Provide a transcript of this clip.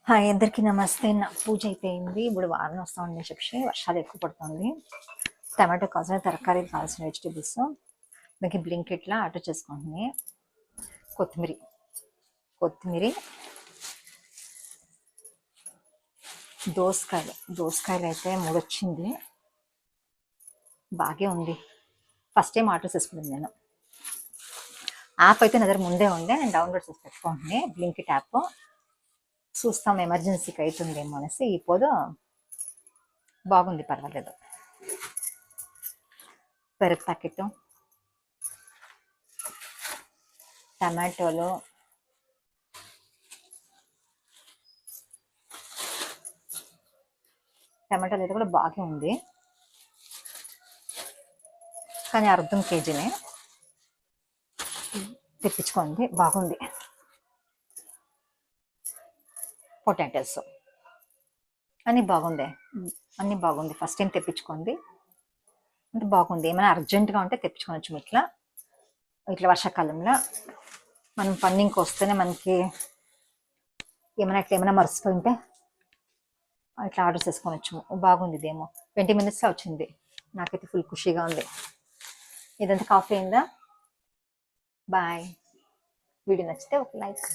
Hi అందరికీ నమస్తే. నా పూజ అయిపోయింది. ఇప్పుడు వారం వస్తా ఉంది చెప్పి వర్షాలు ఎక్కువ పడుతుంది. టమాటో కావాల్సిన తరకారీలు కావాల్సిన వెజిటేబుల్స్ దానికి బ్లింకెట్లా ఆర్డర్ చేసుకుంటుంది. కొత్తిమీర కొత్తిమీర దోసకాయలు అయితే 3 వచ్చింది. బాగే ఉంది. ఫస్ట్ టైం ఆర్డర్ చేసుకున్నాను నేను. యాప్ అయితే నా దగ్గర ముందే ఉండే, నేను డౌన్లోడ్ చేసి పెట్టుకుంటున్నాను బ్లింకెట్ యాప్. చూస్తాం ఎమర్జెన్సీకి అవుతుందేమో అనేసి. ఇప్పుడు బాగుంది, పర్వాలేదు. పెరుగు ప్యాకెట్, టమాటోలు, అయితే కూడా బాగా ఉంది, కానీ అర్ధం కేజీనే తెప్పించుకోండి. బాగుంది. పొటాటోస్ అన్నీ బాగుంది. ఫస్ట్ టైం తెప్పించుకోండి అంటే బాగుంది. ఏమైనా అర్జెంటుగా ఉంటే తెప్పించుకోవచ్చు. ఇట్లా వర్షాకాలంలో మనం పండింగ్కి వస్తేనే మనకి ఏమైనా మర్చిపోయింటే ఇట్లా ఆర్డర్ చేసుకోవచ్చు. బాగుంది. ఇదేమో 20 minutesలో వచ్చింది. నాకైతే ఫుల్ ఖుషీగా ఉంది. ఇదంతా కాఫీ అయిందా? బాయ్. వీడియో నచ్చితే ఒక లైక్.